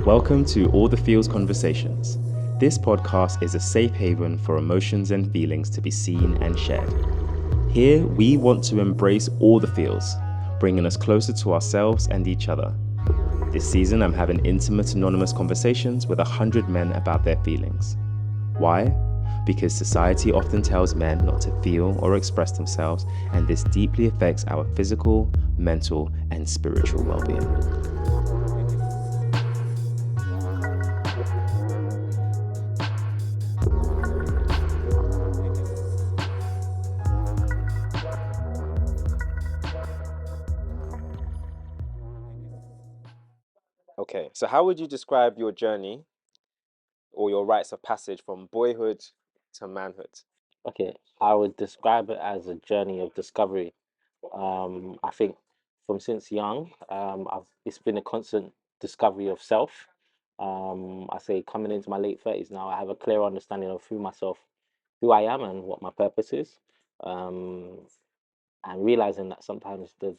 Welcome to All the Feels Conversations. This podcast is a safe haven for emotions and feelings to be seen and shared. Here, we want to embrace all the feels, bringing us closer to ourselves and each other. This season, I'm having intimate, anonymous conversations with 100 men about their feelings. Why? Because society often tells men not to feel or express themselves, and this deeply affects our physical, mental, and spiritual well-being. Okay, so how would you describe your journey or your rites of passage from boyhood to manhood? Okay, I would describe it as a journey of discovery. I think from since young, it's been a constant discovery of self. I say coming into my late 30s now, I have a clear understanding of who I am, and what my purpose is. Um, and realizing that sometimes the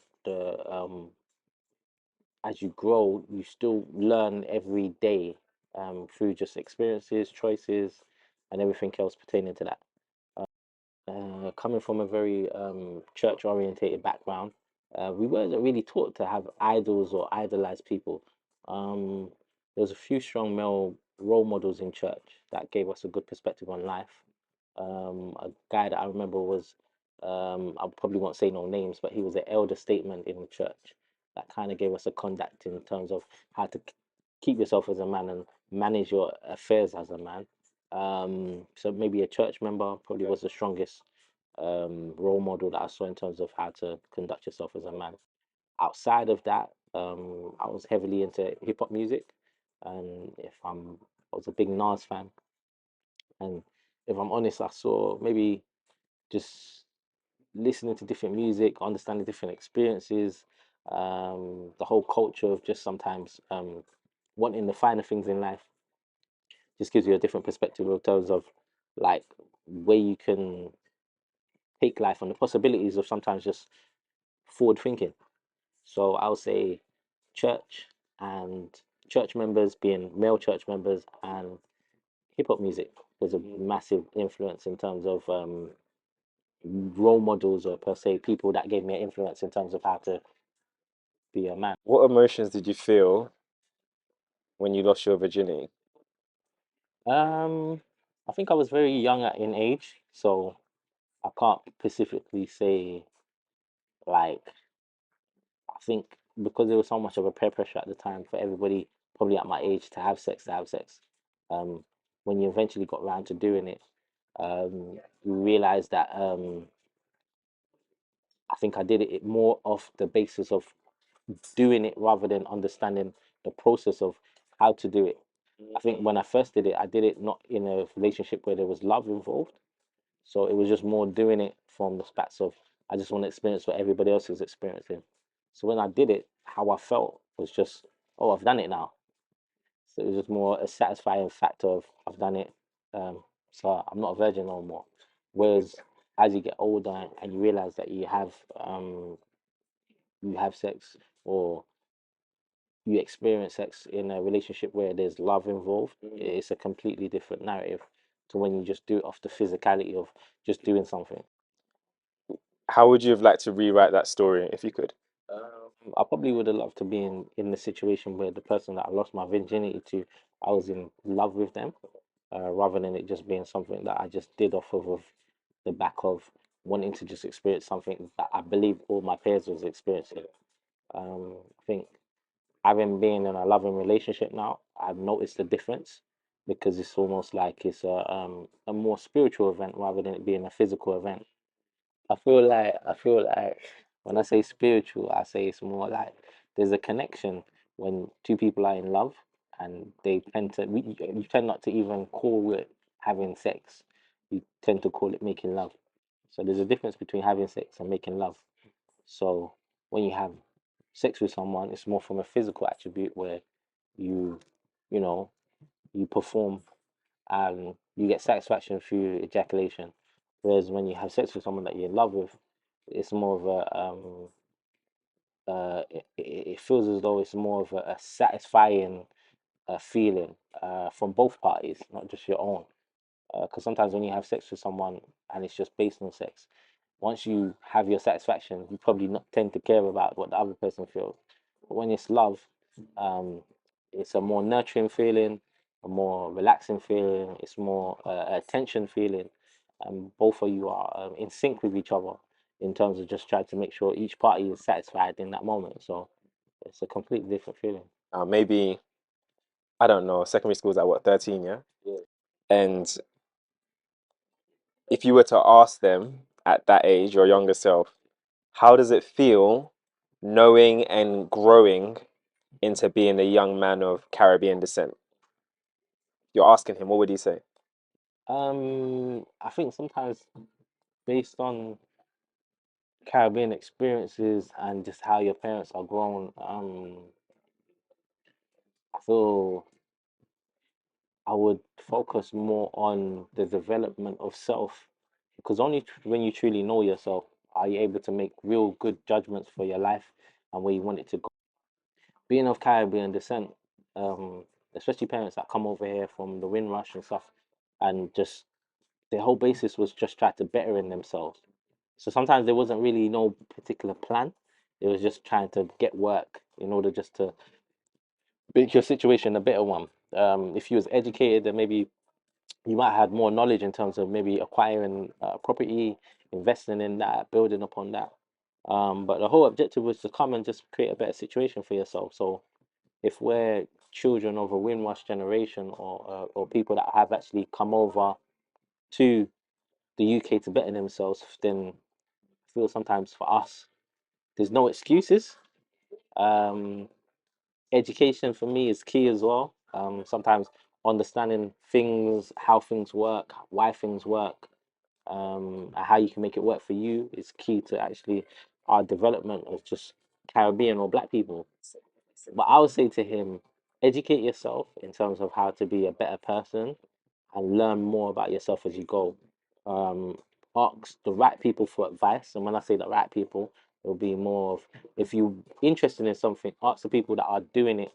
as you grow, you still learn every day through just experiences, choices, and everything else pertaining to that. Coming from a very church orientated background, we weren't really taught to have idols or idolize people. Um, there was a few strong male role models in church that gave us a good perspective on life. A guy that I remember was, I probably won't say no names, but he was an elder statesman in the church that kind of gave us a conduct in terms of how to keep yourself as a man and manage your affairs as a man. So maybe a church member probably was the strongest role model that I saw in terms of how to conduct yourself as a man. Outside of that, I was heavily into hip hop music, and I was a big Nas fan. And if I'm honest, I saw maybe just listening to different music, understanding different experiences, the whole culture of just sometimes wanting the finer things in life just gives you a different perspective in terms of like where you can take life and the possibilities of sometimes just forward thinking. So I'll say church and church members, being male church members, and hip hop music was a massive influence in terms of role models, or per se people that gave me an influence in terms of how to be a man. What emotions did you feel when you lost your virginity? Um, I think I was very young in age, so I can't specifically say like I think because there was so much of a peer pressure at the time for everybody, probably at my age, to have sex. Um, when you eventually got around to doing it, you realize that I think I did it more off the basis of doing it rather than understanding the process of how to do it. I think when I first did it, I did it not in a relationship where there was love involved. So it was just more doing it from the spats of I just want to experience what everybody else is experiencing. So when I did it, how I felt was just, oh, I've done it now. So it was just more a satisfying factor of I've done it. So I'm not a virgin no more. Whereas as you get older and you realize that you have sex, or you experience sex in a relationship where there's love involved, it's a completely different narrative to when you just do it off the physicality of just doing something. How would you have liked to rewrite that story if you could? I probably would have loved to be in the situation where the person that I lost my virginity to, I was in love with them, rather than it just being something that I just did of the back of wanting to just experience something that I believe all my peers was experiencing. I think having been in a loving relationship now, I've noticed the difference because it's almost like it's a more spiritual event rather than it being a physical event. I feel like when I say spiritual, I say it's more like there's a connection when two people are in love, and they tend to you tend not to even call it having sex. You tend to call it making love. So there's a difference between having sex and making love. So when you have sex with someone, it's more from a physical attribute where you you know you perform and you get satisfaction through ejaculation. Whereas when you have sex with someone that you're in love with, it's more of a it feels as though it's more of a satisfying feeling from both parties, not just your own. Because sometimes when you have sex with someone and it's just based on sex, once you have your satisfaction, you probably not tend to care about what the other person feels. But when it's love, um, it's a more nurturing feeling, a more relaxing feeling. It's more attention feeling, and both of you are in sync with each other in terms of just trying to make sure each party is satisfied in that moment. So it's a completely different feeling. Maybe, I don't know, secondary school is at what, 13, yeah? Yeah. And if you were to ask them at that age, your younger self, how does it feel knowing and growing into being a young man of Caribbean descent? You're asking him, what would he say? I think sometimes based on Caribbean experiences and just how your parents are grown, I feel I would focus more on the development of self because only when you truly know yourself are you able to make real good judgments for your life and where you want it to go. Being of Caribbean descent, um, especially parents that come over here from the Windrush and stuff, and just their whole basis was just try to better in themselves. So sometimes there wasn't really no particular plan. It was just trying to get work in order just to make your situation a better one. If you was educated, then maybe you might have more knowledge in terms of maybe acquiring property, investing in that, building upon that. But the whole objective was to come and just create a better situation for yourself. So if we're children of a Windrush generation or people that have actually come over to the UK to better themselves, then I feel sometimes for us, there's no excuses. Um, Education for me is key as well. Sometimes understanding things, how things work, why things work, and how you can make it work for you is key to actually our development as just Caribbean or Black people. But I would say to him, educate yourself in terms of how to be a better person and learn more about yourself as you go. Um, Ask the right people for advice, and when I say the right people, it'll be more of if you're interested in something, ask the people that are doing it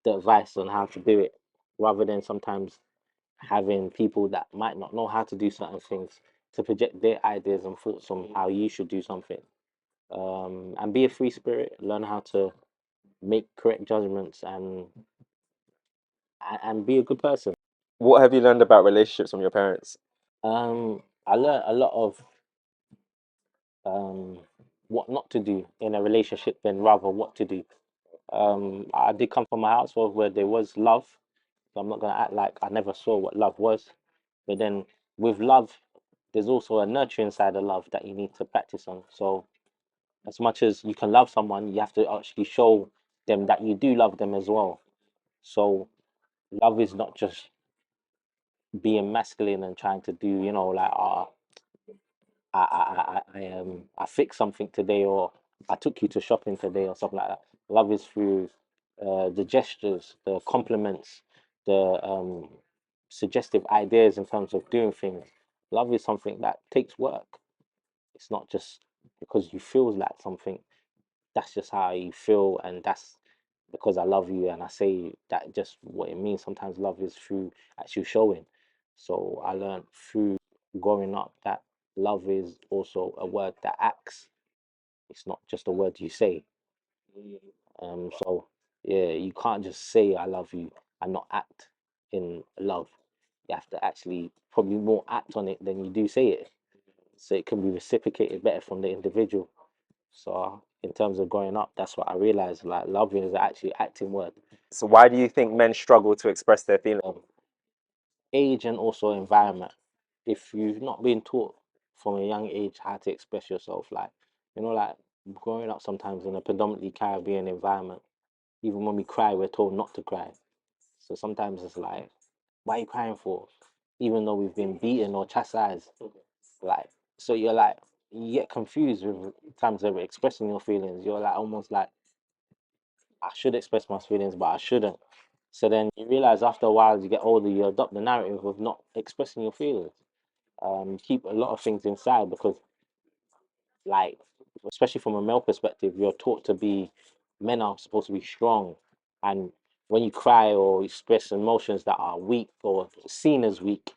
the advice on how to do it, rather than sometimes having people that might not know how to do certain things to project their ideas and thoughts on how you should do something. And be a free spirit, learn how to make correct judgments and be a good person. What have you learned about relationships from your parents? I learned a lot of um, what not to do in a relationship than rather what to do. I did come from a household where there was love, so I'm not gonna act like I never saw what love was. But then with love, there's also a nurturing side of love that you need to practice on. So as much as you can love someone, you have to actually show them that you do love them as well. So love is not just being masculine and trying to do, like I fixed something today or I took you to shopping today or something like that. Love is through the gestures, the compliments, the suggestive ideas in terms of doing things. Love is something that takes work. It's not just because you feel like something. That's just how you feel, and that's because I love you, and I say that just what it means. Sometimes love is through actually showing. So I learned through growing up that love is also a word that acts. It's not just a word you say. So yeah, you can't just say I love you and not act in love. You have to actually probably more act on it than you do say it. So it can be reciprocated better from the individual. So in terms of growing up, that's what I realized. Like love is actually acting word. So why do you think men struggle to express their feelings? Um, Age and also environment. If you've not been taught from a young age how to express yourself, like growing up sometimes in a predominantly Caribbean environment, even when we cry, we're told not to cry. So sometimes it's like, why are you crying for? Even though we've been beaten or chastised, like, so you're like, you get confused with times of expressing your feelings. You're like almost like, I should express my feelings, but I shouldn't. So then you realize after a while, as you get older, you adopt the narrative of not expressing your feelings. You keep a lot of things inside because, like, especially from a male perspective, you're taught to be men are supposed to be strong, and when you cry or express emotions that are weak or seen as weak,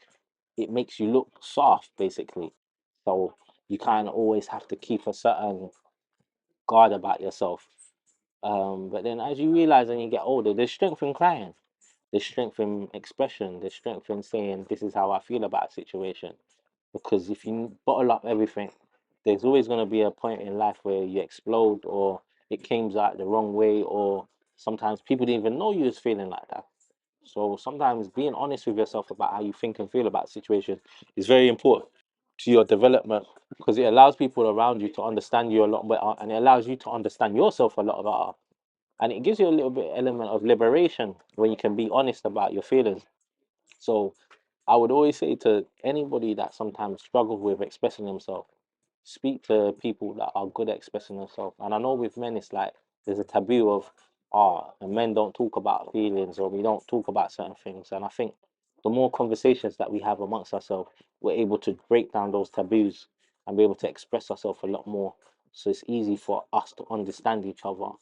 it makes you look soft, basically. So you kind of always have to keep a certain guard about yourself. But then as you realize and you get older, there's strength in crying, there's strength in expression, there's strength in saying, this is how I feel about a situation. Because if you bottle up everything, there's always going to be a point in life where you explode or it came out the wrong way, or sometimes people didn't even know you was feeling like that. So sometimes being honest with yourself about how you think and feel about situations is very important to your development, because it allows people around you to understand you a lot better, and it allows you to understand yourself a lot better. And it gives you a little bit element of liberation when you can be honest about your feelings. So I would always say to anybody that sometimes struggles with expressing themselves, speak to people that are good at expressing themselves. And I know with men, it's like there's a taboo of, and men don't talk about feelings or we don't talk about certain things. And I think the more conversations that we have amongst ourselves, we're able to break down those taboos and be able to express ourselves a lot more. So it's easy for us to understand each other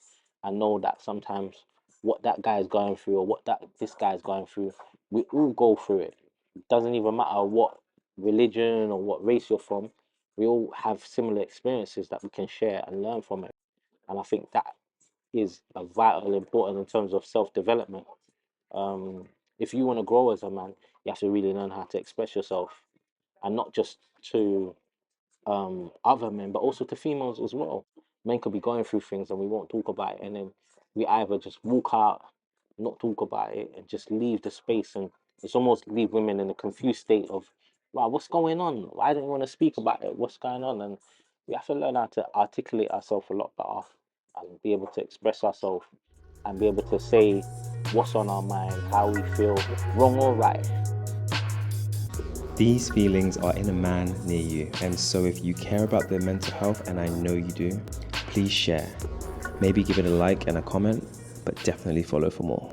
and know that sometimes what that guy is going through or what that this guy is going through, we all go through it. It doesn't even matter what religion or what race you're from, we all have similar experiences that we can share and learn from it. And I think that is a vital important in terms of self-development. Um, if you want to grow as a man, you have to really learn how to express yourself, and not just to other men, but also to females as well. Men could be going through things and we won't talk about it, and then we either just walk out, not talk about it, and just leave the space, and it's almost leave women in a confused state of, wow, what's going on? Why don't you want to speak about it? What's going on? And we have to learn how to articulate ourselves a lot better and be able to express ourselves and be able to say what's on our mind, how we feel, wrong or right. These feelings are in a man near you, and so if you care about their mental health, and I know you do, please share. Maybe give it a like and a comment, but definitely follow for more.